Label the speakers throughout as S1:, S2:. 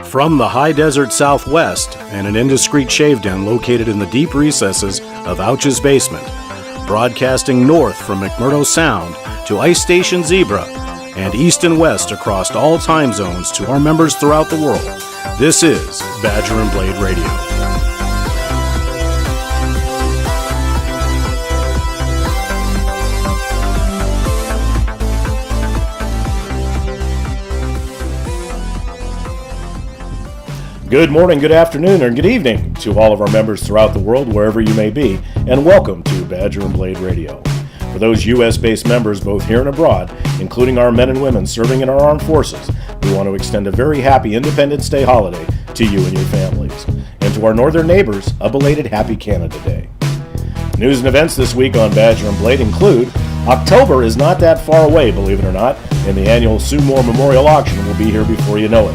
S1: From the high desert southwest and an indiscreet shave den located in the deep recesses of Ouch's basement, broadcasting north from McMurdo Sound to Ice Station Zebra and east and west across all time zones to our members throughout the world, this is Badger and Blade Radio. Good morning, good afternoon, or good evening to all of our members throughout the world, wherever you may be, and welcome to Badger and Blade Radio. For those U.S.-based members both here and abroad, including our men and women serving in our armed forces, we want to extend a very happy Independence Day holiday to you and your families. And to our northern neighbors, a belated Happy Canada Day. News and events this week on Badger and Blade include October is not that far away, believe it or not, and the annual Mohr Memorial Auction will be here before you know it.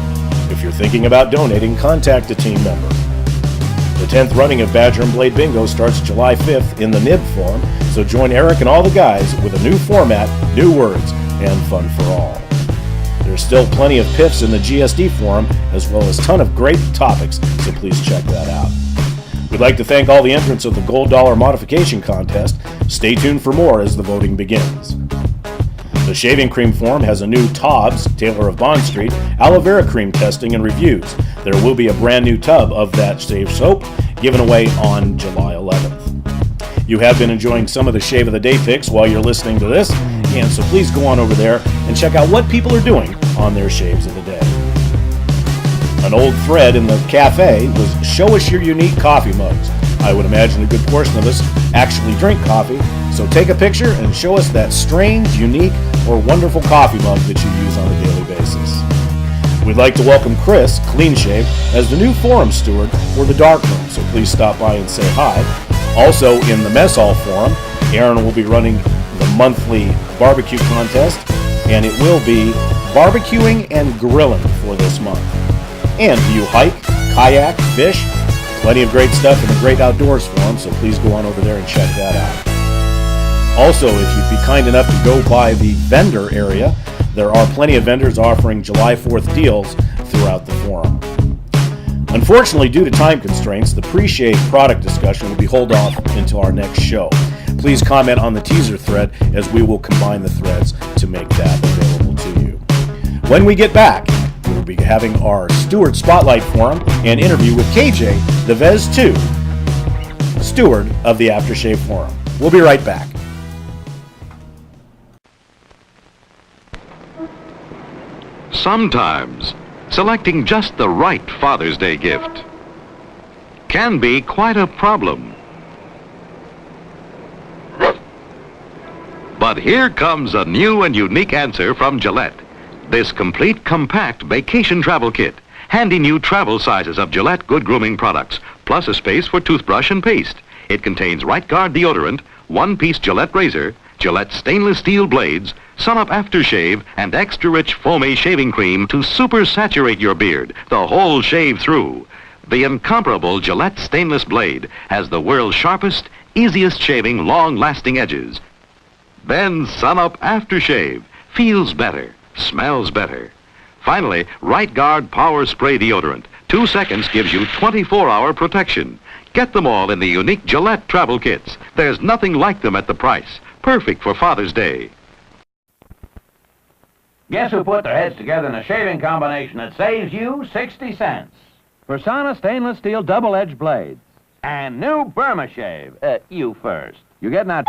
S1: If you're thinking about donating, contact a team member. The 10th running of Badger and Blade Bingo starts July 5th in the NIB form, so join Eric and all the guys with a new format, new words, and fun for all. There's still plenty of piffs in the GSD forum, as well as a ton of great topics, so please check that out. We'd like to thank all the entrants of the Gold Dollar Modification Contest. Stay tuned for more as the voting begins. The Shaving Cream Forum has a new Tobbs, Taylor of Bond Street, aloe vera cream testing and reviews. There will be a brand new tub of that shave soap given away on July 11th. You have been enjoying some of the Shave of the Day picks while you're listening to this, and so please go on over there and check out what people are doing on their shaves of the day. An old thread in the cafe was show us your unique coffee mugs. I would imagine a good portion of us actually drink coffee, so take a picture and show us that strange, unique, or wonderful coffee mug that you use on a daily basis. We'd like to welcome Chris, Clean Shave, as the new forum steward for the Dark Room, so please stop by and say hi. Also in the Mess Hall Forum, Aaron will be running the monthly barbecue contest, and it will be barbecuing and grilling for this month. And do you hike, kayak, fish? Plenty of great stuff in the Great Outdoors Forum, so please go on over there and check that out. Also, if you'd be kind enough to go by the vendor area, there are plenty of vendors offering July 4th deals throughout the forum. Unfortunately, due to time constraints, the pre-shave product discussion will be held off until our next show. Please comment on the teaser thread as we will combine the threads to make that available to you. When we get back, we will be having our Steward Spotlight Forum and interview with KJ, the Vez 2, steward of the Aftershave Forum. We'll be right back.
S2: Sometimes, selecting just the right Father's Day gift can be quite a problem. But here comes a new and unique answer from Gillette. This complete, compact vacation travel kit. Handy new travel sizes of Gillette Good Grooming products, plus a space for toothbrush and paste. It contains Right Guard deodorant, one-piece Gillette razor, Gillette stainless steel blades, Sun-Up aftershave, and extra-rich foamy shaving cream to super-saturate your beard the whole shave through. The incomparable Gillette stainless blade has the world's sharpest, easiest shaving, long-lasting edges. Then Sun-Up aftershave feels better, smells better. Finally, Right Guard Power Spray Deodorant. 2 seconds gives you 24-hour protection. Get them all in the unique Gillette travel kits. There's nothing like them at the price. Perfect for Father's Day.
S3: Guess who put their heads together in a shaving combination that saves you 60 cents? Persona stainless steel double-edged blades. And new Burma Shave. You first. You get not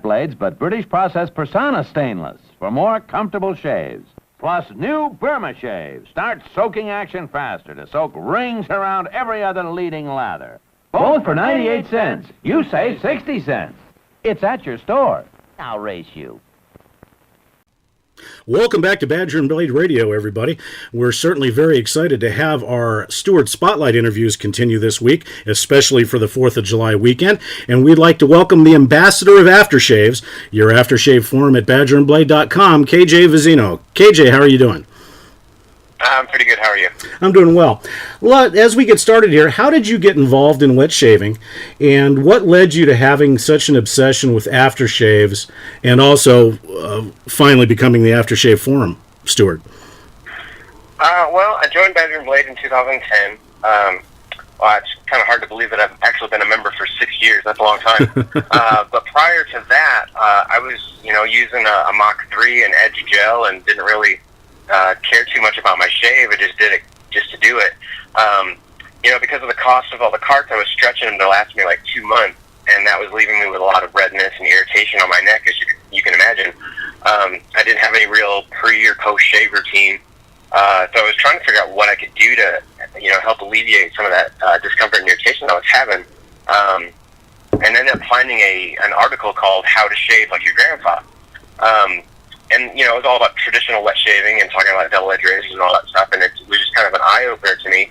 S3: blades, but British processed Persona stainless for more comfortable shaves. Plus new Burma Shave. Start soaking action faster to soak rings around every other leading lather. Both for 98 cents. You save 60 cents. It's at your store. I'll race you.
S1: Welcome back to Badger and Blade Radio, everybody. We're certainly very excited to have our Steward Spotlight interviews continue this week, especially for the 4th of July weekend. And we'd like to welcome the ambassador of aftershaves, your aftershave forum at badgerandblade.com, KJ Vizino. KJ, how are you doing?
S4: I'm pretty good. How are you?
S1: I'm doing well. As we get started here, how did you get involved in wet shaving, and what led you to having such an obsession with aftershaves, and also finally becoming the Aftershave Forum steward?
S4: Well, I joined Badger & Blade in 2010. Well, it's kind of hard to believe that I've actually been a member for 6 years. That's a long time. But prior to that, I was, using a Mach 3 and Edge gel and didn't really care too much about my shave. I just did it just to do it. Because of the cost of all the carts, I was stretching them to last me like 2 months, and that was leaving me with a lot of redness and irritation on my neck, as you can imagine. I didn't have any real pre or post shave routine. So I was trying to figure out what I could do to, help alleviate some of that discomfort and irritation I was having. And ended up finding an article called "How to Shave Like Your Grandpa." And it was all about traditional wet shaving and talking about double edge razors and all that stuff. And it was just kind of an eye opener to me.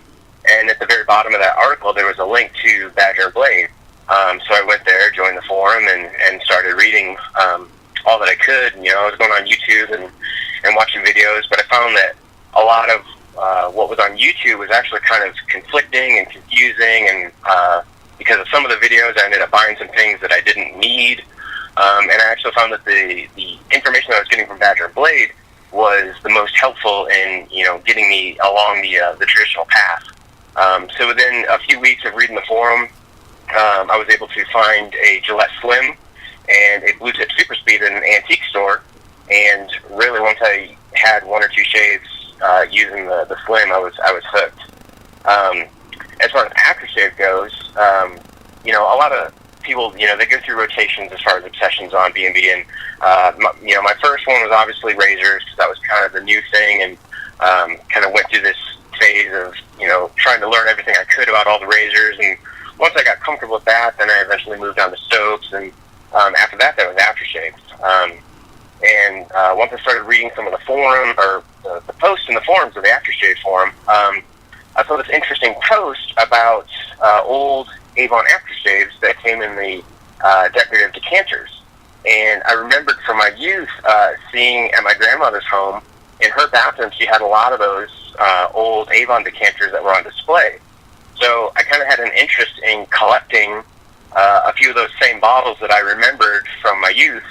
S4: And at the very bottom of that article, there was a link to Badger & Blade. So I went there, joined the forum, and started reading all that I could. I was going on YouTube and watching videos, but I found that a lot of what was on YouTube was actually kind of conflicting and confusing, and because of some of the videos, I ended up buying some things that I didn't need, and I actually found that the information that I was getting from Badger & Blade was the most helpful in getting me along the traditional path. So within a few weeks of reading the forum, I was able to find a Gillette Slim and a Blue Tip Super Speed in an antique store, and really once I had one or two shaves using the Slim, I was hooked. As far as aftershave goes, a lot of people, they go through rotations as far as obsessions on B&B, and my first one was obviously razors, because that was kind of the new thing, and kind of went through this phase of trying to learn everything I could about all the razors, and once I got comfortable with that, then I eventually moved on to soaps, and after that was aftershaves. And once I started reading some of the forum, or the posts in the forums of the Aftershave Forum, I saw this interesting post about old Avon aftershaves that came in the decorative decanters. And I remembered from my youth seeing at my grandmother's home, in her bathroom, she had a lot of those old Avon decanters that were on display. So I kind of had an interest in collecting a few of those same bottles that I remembered from my youth.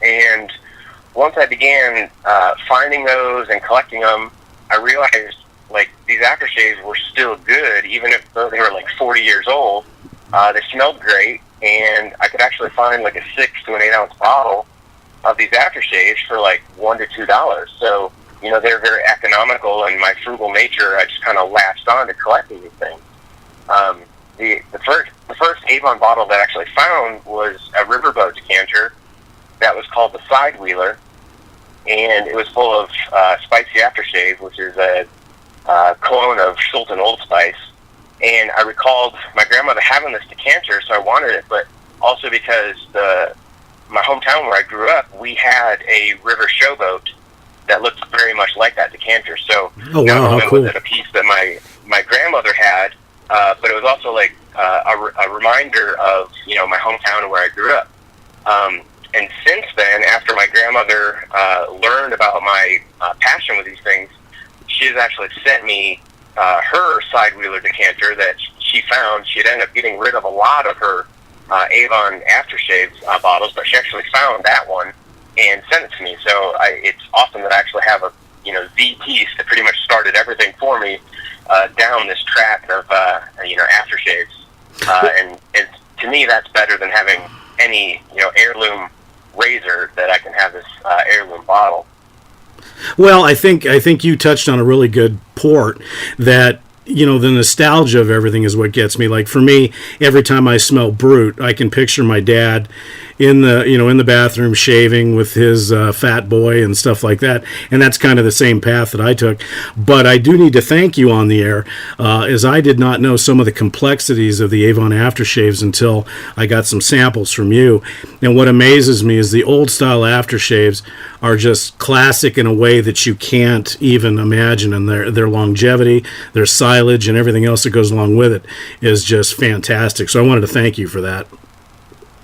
S4: And once I began finding those and collecting them, I realized these aftershaves were still good, even if they were 40 years old. They smelled great, and I could actually find a 6 to an 8 ounce bottle of these aftershaves for $1 to $2. So they're very economical, and my frugal nature, I just kind of latched on to collecting these things. The first Avon bottle that I actually found was a riverboat decanter that was called the Side Wheeler, and it was full of spicy aftershave, which is a clone of Sultan Old Spice. And I recalled my grandmother having this decanter, so I wanted it, but also because my hometown where I grew up, we had a river showboat that looked very much like that decanter. So not only was it a piece that my grandmother had, but it was also a reminder of my hometown and where I grew up. And since then, after my grandmother learned about my passion with these things, she has actually sent me her Side Wheeler decanter that she found. She had ended up getting rid of a lot of her Avon aftershave bottles, but she actually found that one and sent it to me. So it's awesome that I actually have the piece that pretty much started everything for me down this track of aftershaves. And to me, that's better than having any heirloom razor that I can have this heirloom bottle.
S1: Well, I think you touched on a really good port that the nostalgia of everything is what gets me. For me, every time I smell Brute, I can picture my dad in the bathroom shaving with his fat boy and stuff like that, and that's kind of the same path that I took. But I do need to thank you on the air, as I did not know some of the complexities of the Avon aftershaves until I got some samples from you. And what amazes me is the old style aftershaves are just classic in a way that you can't even imagine, and their longevity, their silage, and everything else that goes along with it is just fantastic. So I wanted to thank you for that.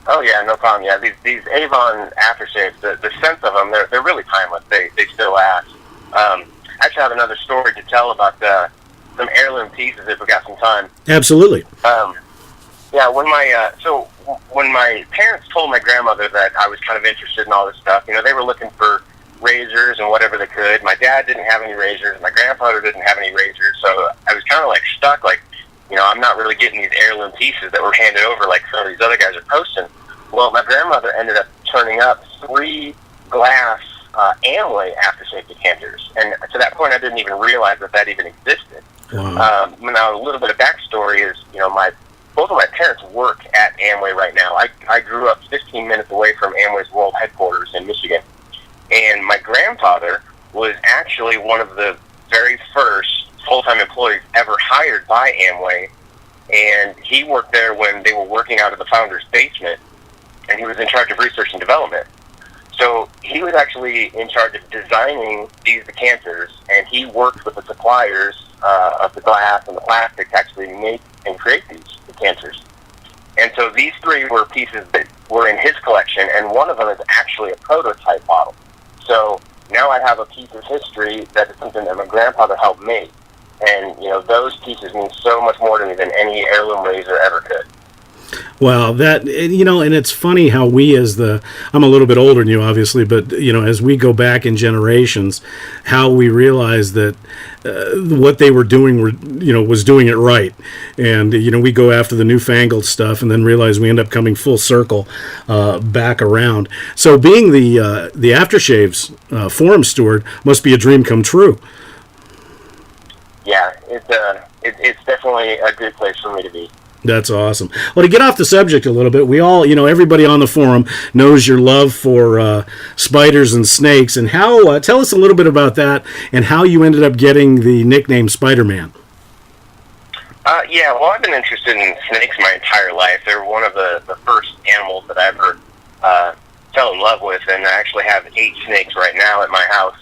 S4: Oh yeah, no problem. Yeah, these Avon aftershaves, the sense of them, they're really timeless. They still last. actually have another story to tell about some heirloom pieces if we got some time.
S1: Absolutely.
S4: Yeah, when my parents told my grandmother that I was kind of interested in all this stuff, they were looking for razors and whatever they could. My dad didn't have any razors. My grandfather didn't have any razors. So I was kind of like stuck, like, I'm not really getting these heirloom pieces that were handed over like some of these other guys are posting. Well, my grandmother ended up turning up 3 glass Amway aftershave decanters. And to that point, I didn't even realize that even existed.
S1: Wow.
S4: Now, a little bit of backstory is, both of my parents work at Amway right now. I grew up 15 minutes away from Amway's world headquarters in Michigan. And my grandfather was actually one of the very first full-time employees ever hired by Amway. And he worked there when they were working out of the founder's basement. And he was in charge of research and development. So he was actually in charge of designing these decanters, and he worked with the suppliers of the glass and the plastic to actually make and create these decanters. And so these 3 were pieces that were in his collection, and one of them is actually a prototype bottle. So now I have a piece of history that is something that my grandfather helped make. And, those pieces mean so much more to me than any heirloom razor ever could.
S1: Well, and it's funny how I'm a little bit older than you, obviously, but, as we go back in generations, how we realize that what they were doing, was doing it right. And, we go after the newfangled stuff and then realize we end up coming full circle back around. So being the aftershaves forum steward must be a dream come true.
S4: Yeah, it's definitely a good place for me to be.
S1: That's awesome. Well, to get off the subject a little bit, we all, everybody on the forum knows your love for spiders and snakes. And how? Tell us a little bit about that and how you ended up getting the nickname Spider-Man.
S4: Yeah, well, I've been interested in snakes my entire life. They're one of the first animals that I ever fell in love with, and I actually have 8 snakes right now at my house.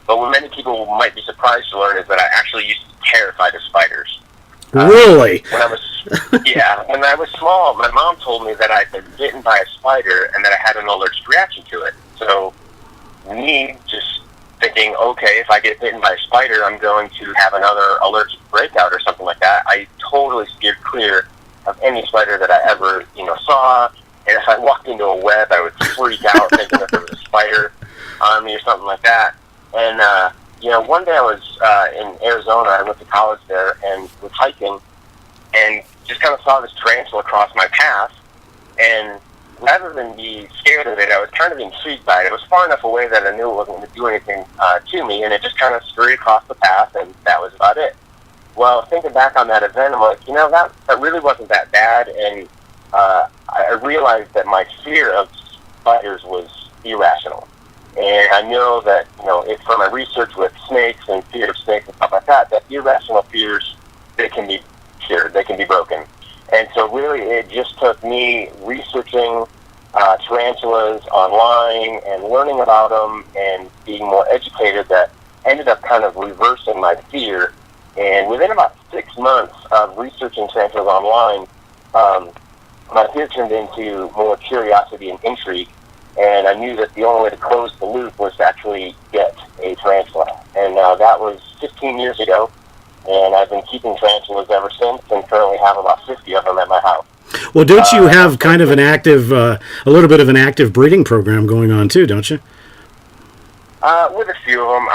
S4: But what many people might be surprised to learn is that I actually used to be terrified of spiders.
S1: Really?
S4: When I was small, my mom told me that I'd been bitten by a spider and that I had an allergic reaction to it. So, me just thinking, okay, if I get bitten by a spider, I'm going to have another allergic breakout or something like that. I totally steered clear of any spider that I ever, saw. And if I walked into a web, I would freak out thinking that there was a spider on me or something like that. And, one day I was in Arizona. I went to college there and was hiking and just kind of saw this tarantula cross my path. And rather than be scared of it, I was kind of intrigued by it. It was far enough away that I knew it wasn't going to do anything to me, and it just kind of scurried across the path, and that was about it. Well, thinking back on that event, I'm like, that really wasn't that bad, and I realized that my fear of spiders was irrational. And I know that, from my research with snakes and fear of snakes and stuff like that irrational fears, they can be cured, they can be broken. And so really it just took me researching tarantulas online and learning about them and being more educated that ended up kind of reversing my fear. And within about 6 months of researching tarantulas online, my fear turned into more curiosity and intrigue. And I knew that the only way to close the loop was to actually get a tarantula. And that was 15 years ago. And I've been keeping tarantulas ever since and currently have about 50 of them at my house.
S1: Well, don't you have kind of an active, a little bit of an active breeding program going on too, don't you?
S4: With a few of them.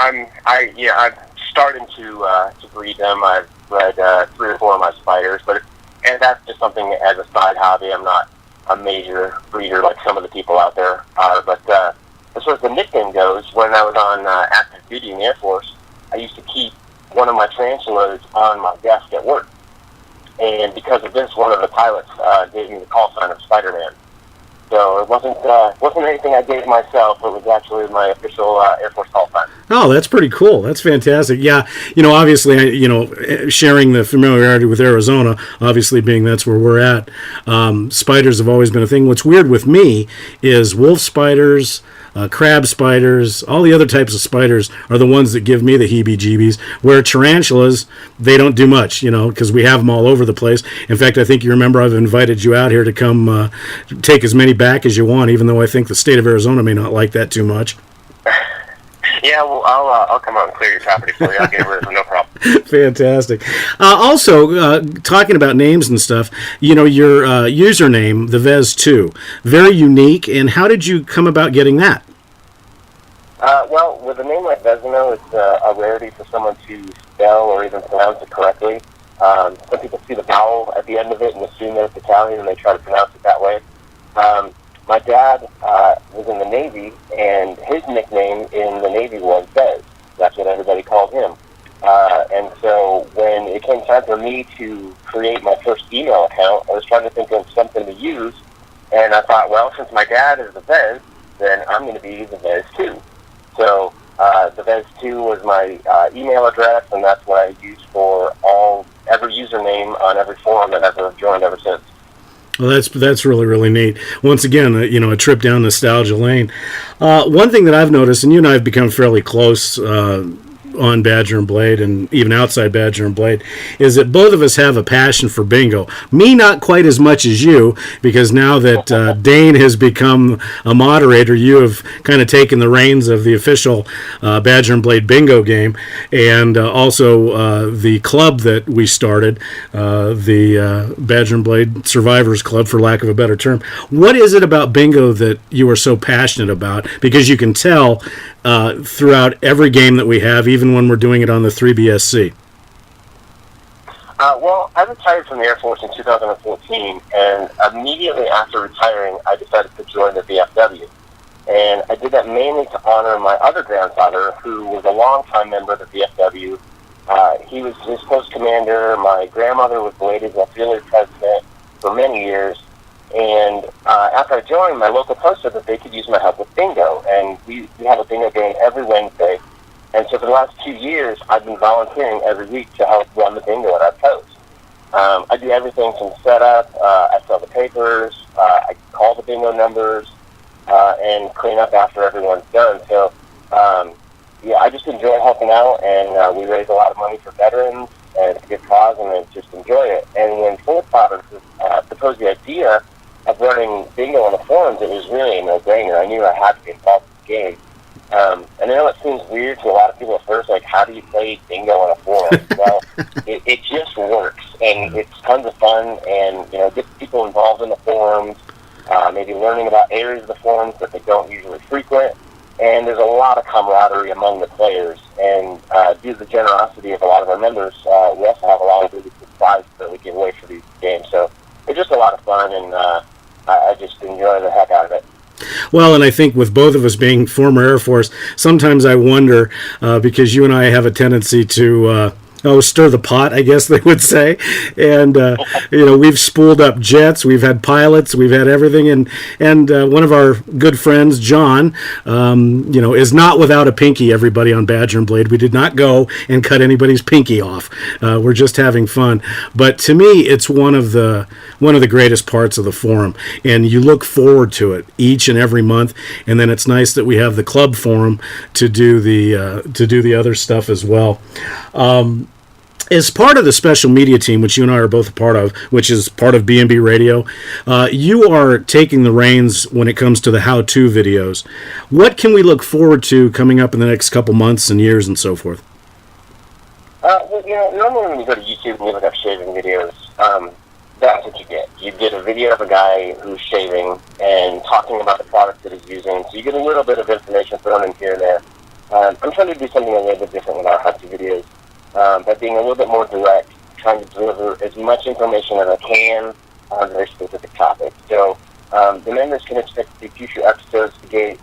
S4: I'm starting to breed them. I've bred 3 or 4 of my spiders, and that's just something as a side hobby. I'm not a major breeder like some of the people out there are. But as far as the nickname goes, when I was on active duty in the Air Force, I used to keep one of my tarantulas on my desk at work. And because of this, one of the pilots gave me the call sign of Spider-Man. So it wasn't anything I gave myself. It was actually my official Air Force call sign. Oh,
S1: that's pretty cool. That's fantastic. Yeah, obviously, sharing the familiarity with Arizona, obviously being that's where we're at, spiders have always been a thing. What's weird with me is wolf spiders, crab spiders, all the other types of spiders are the ones that give me the heebie-jeebies, where tarantulas, they don't do much, because we have them all over the place. In fact, I think you remember I've invited you out here to come take as many back as you want, even though I think the state of Arizona may not like that too much.
S4: Yeah, well, I'll come out and clear your property for you. I'll get rid of it, no problem.
S1: Fantastic. Also, talking about names and stuff, you know, your username, the Vez2, very unique. And how did you come about getting that?
S4: Well, with a name like Vezino, it's a rarity for someone to spell or even pronounce it correctly. Some people see the vowel at the end of it and assume that it's Italian, and they try to pronounce it that way. My dad was in the Navy, and his nickname in the Navy was Vez. That's what everybody called him. And so when it came time for me to create my first email account, I was trying to think of something to use, and I thought, well, since my dad is the Vez, then I'm going to be the Vez2. So the Vez2 was my email address, and that's what I used for every username on every forum that I've ever joined ever since.
S1: Well, that's really, really neat. Once again, you know, a trip down nostalgia lane. One thing that I've noticed, and you and I have become fairly close on Badger and Blade and even outside Badger and Blade, is that both of us have a passion for bingo. Me, not quite as much as you, because now that Dane has become a moderator, you have kind of taken the reins of the official Badger and Blade bingo game, and also the club that we started, the Badger and Blade Survivors Club, for lack of a better term. What is it about bingo that you are so passionate about? Because you can tell throughout every game that we have, even when we're doing it on the 3BSC.
S4: Well, I retired from the Air Force in 2014, and immediately after retiring, I decided to join the VFW. And I did that mainly to honor my other grandfather, who was a longtime member of the VFW. He was his post commander. My grandmother was Blade's auxiliary president for many years. And after I joined, my local post said that they could use my help with bingo. And we have a bingo game every Wednesday. And so for the last 2 years, I've been volunteering every week to help run the bingo at our post. I do everything from setup, I fill the papers, I call the bingo numbers, and clean up after everyone's done. So, yeah, I just enjoy helping out, and we raise a lot of money for veterans, and it's a good cause, and I just enjoy it. And when Full Fathers proposed the idea of running bingo on the forums, it was really a no-brainer. I knew I had to be involved in the game. And I know it seems weird to a lot of people at first, like, how do you play bingo on a forum? Well, it just works, and it's tons of fun, and, you know, get people involved in the forums, maybe learning about areas of the forums that they don't usually frequent, and there's a lot of camaraderie among the players, and due to the generosity of a lot of our members, we also have a lot of really good prizes that we give away for these games, so it's just a lot of fun, and I just enjoy the heck out of it.
S1: Well, and I think with both of us being former Air Force, sometimes I wonder, because you and I have a tendency to stir the pot, I guess they would say. And, you know, we've spooled up jets, we've had pilots, we've had everything. And one of our good friends, John, you know, is not without a pinky, everybody on Badger and Blade. We did not go and cut anybody's pinky off. We're just having fun. But to me, it's one of the greatest parts of the forum. And you look forward to it each and every month. And then it's nice that we have the club forum to do the other stuff as well. As part of the special media team, which you and I are both a part of, which is part of B&B Radio, you are taking the reins when it comes to the how-to videos. What can we look forward to coming up in the next couple months and years and so forth?
S4: Well, you know, normally when you go to YouTube and you look up shaving videos, that's what you get. You get a video of a guy who's shaving and talking about the product that he's using, so you get a little bit of information thrown in here and there. I'm trying to do something a little bit different with our how-to videos. By being a little bit more direct, trying to deliver as much information as I can on a very specific topic. So the members can expect the future episodes to get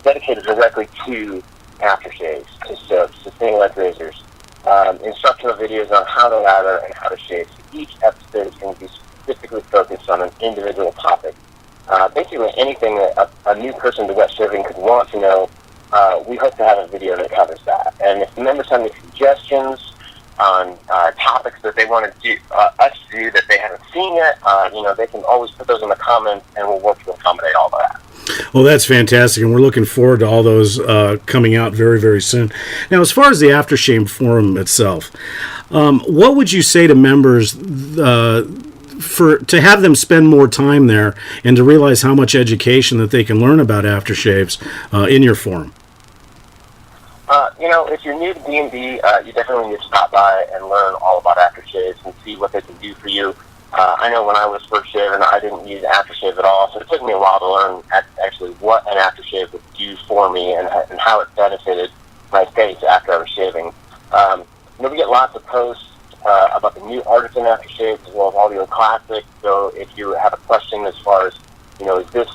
S4: dedicated directly to aftershaves, to soaps, to single-edge razors, instructional videos on how to lather and how to shave. So each episode is going to be specifically focused on an individual topic. Basically anything that a new person to wet shaving could want to know, we hope to have a video that covers that. And if the members have any suggestions on topics that they want to do, us to do that they haven't seen yet, you know, they can always put those in the comments, and we'll work to accommodate all of that.
S1: Well, that's fantastic, and we're looking forward to all those coming out very, very soon. Now, as far as the Aftershave Forum itself, what would you say to members to have them spend more time there and to realize how much education that they can learn about aftershaves in your forum?
S4: If you're new to B&B, you definitely need to stop by and learn all about aftershaves and see what they can do for you. I know when I was first shaving, I didn't use aftershave at all, so it took me a while to learn actually what an aftershave would do for me and how it benefited my face after I was shaving. We get lots of posts about the new artisan aftershaves as well as all the old classics. So if you have a question as far as, is this,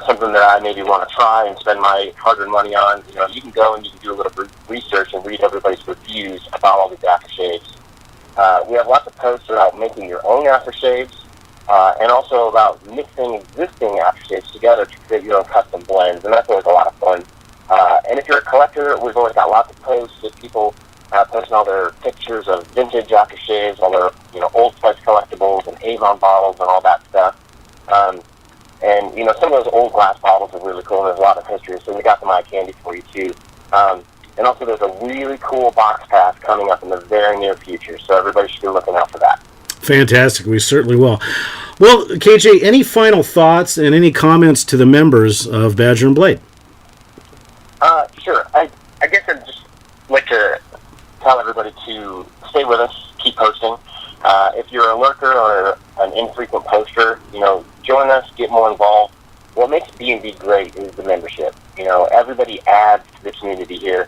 S4: something that I maybe want to try and spend my hard-earned money on, you can go and you can do a little research and read everybody's reviews about all these aftershaves. We have lots of posts about making your own aftershaves and also about mixing existing aftershaves together to create your own custom blends, and that's always a lot of fun. And if you're a collector, we've always got lots of posts of people posting all their pictures of vintage aftershaves, all their Old Spice collectibles and Avon bottles and all that stuff. And some of those old glass bottles are really cool, and there's a lot of history, so we got some eye candy for you too. And also there's a really cool box pass coming up in the very near future, so everybody should be looking out for that.
S1: Fantastic. We certainly will. Well, KJ, any final thoughts and any comments to the members of Badger and Blade?
S4: Sure. I guess I'd just like to tell everybody to stay with us, keep posting. If you're a lurker or an infrequent poster, join us, get more involved. What makes B&B great is the membership. Everybody adds to the community here.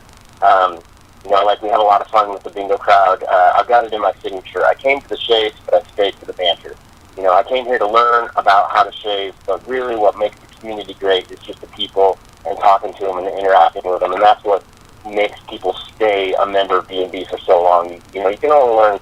S4: Like we have a lot of fun with the bingo crowd. I've got it in my signature. I came to the shaves, but I stayed for the banter. I came here to learn about how to shave, but really what makes the community great is just the people and talking to them and interacting with them, and that's what makes people stay a member of B&B for so long. You can only learn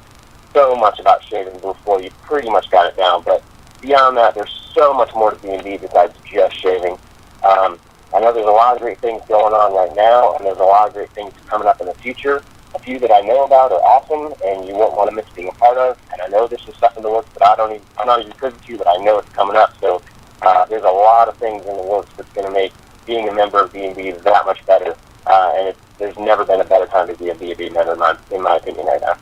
S4: so much about shaving before you pretty much got it down, but beyond that, there's so much more to B&B besides just shaving. I know there's a lot of great things going on right now, and there's a lot of great things coming up in the future. A few that I know about are awesome, and you won't want to miss being a part of. And I know there's some stuff in the works that I'm not even privy to, but I know it's coming up. So there's a lot of things in the works that's going to make being a member of B&B that much better. And there's never been a better time to be a B&B member, in my opinion, right now.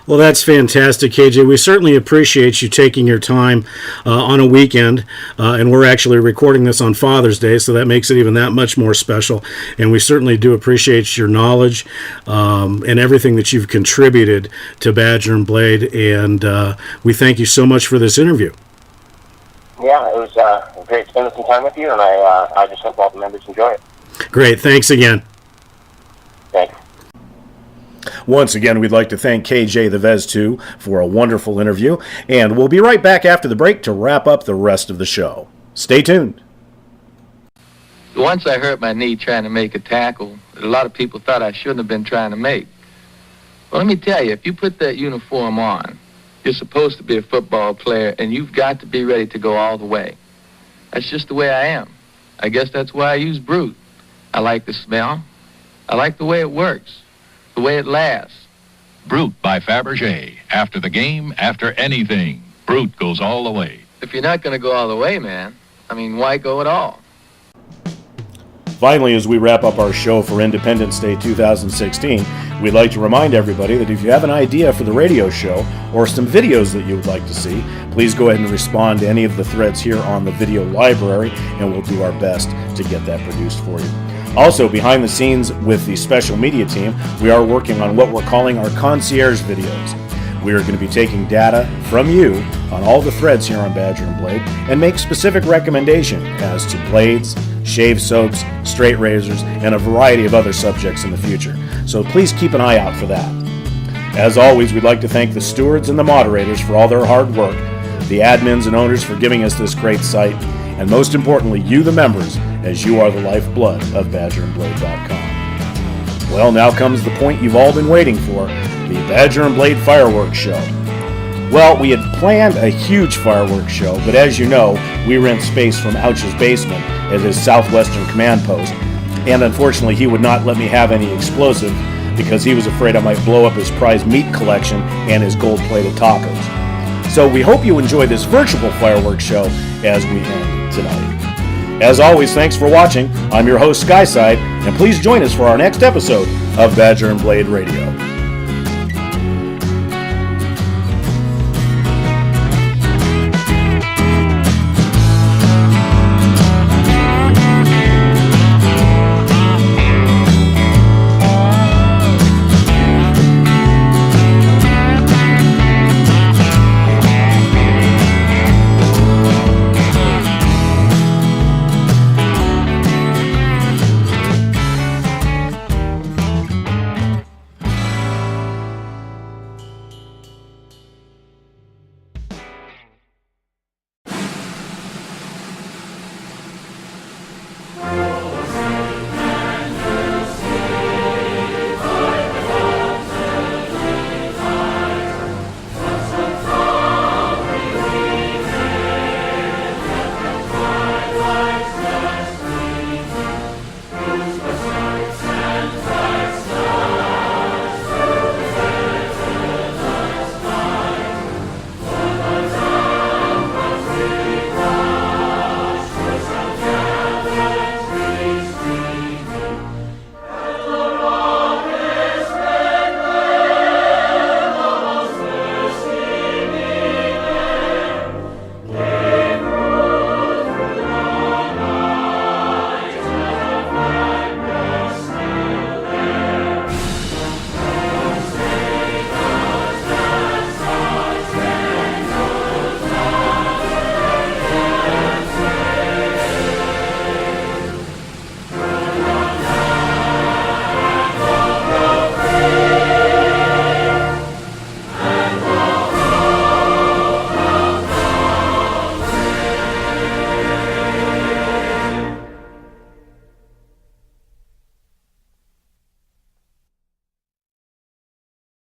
S1: Well, that's fantastic, KJ. We certainly appreciate you taking your time on a weekend, and we're actually recording this on Father's Day, so that makes it even that much more special. And we certainly do appreciate your knowledge and everything that you've contributed to Badger and Blade, and we thank you so much for this interview.
S4: Yeah, it was great spending some time with you, and I just hope all the members enjoy it.
S1: Great. Thanks again.
S4: Thanks.
S1: Once again, we'd like to thank KJ the Vez 2 for a wonderful interview, and we'll be right back after the break to wrap up the rest of the show. Stay tuned.
S5: Once I hurt my knee trying to make a tackle that a lot of people thought I shouldn't have been trying to make. Well, let me tell you, if you put that uniform on, you're supposed to be a football player, and you've got to be ready to go all the way. That's just the way I am. I guess that's why I use Brute. I like the smell. I like the way it works. The way it lasts.
S6: Brute by Fabergé. After the game, after anything, Brute goes all the way.
S5: If you're not going to go all the way, man, why go at all?
S1: Finally, as we wrap up our show for Independence Day 2016, we'd like to remind everybody that if you have an idea for the radio show or some videos that you would like to see, please go ahead and respond to any of the threads here on the video library, and we'll do our best to get that produced for you. Also, behind the scenes with the special media team, we are working on what we're calling our concierge videos. We are going to be taking data from you on all the threads here on Badger and Blade and make specific recommendation as to blades, shave soaps, straight razors, and a variety of other subjects in the future. So please keep an eye out for that. As always, we'd like to thank the stewards and the moderators for all their hard work, the admins and owners for giving us this great site, and most importantly, you, the members, as you are the lifeblood of BadgerandBlade.com. Well, now comes the point you've all been waiting for, the Badger and Blade Fireworks Show. Well, we had planned a huge fireworks show, but as you know, we rent space from Ouch's basement at his southwestern command post, and unfortunately he would not let me have any explosive because he was afraid I might blow up his prized meat collection and his gold-plated tacos. So we hope you enjoy this virtual fireworks show as we end tonight. As always, thanks for watching. I'm your host, Skyside, and please join us for our next episode of Badger and Blade Radio.
S7: Bye.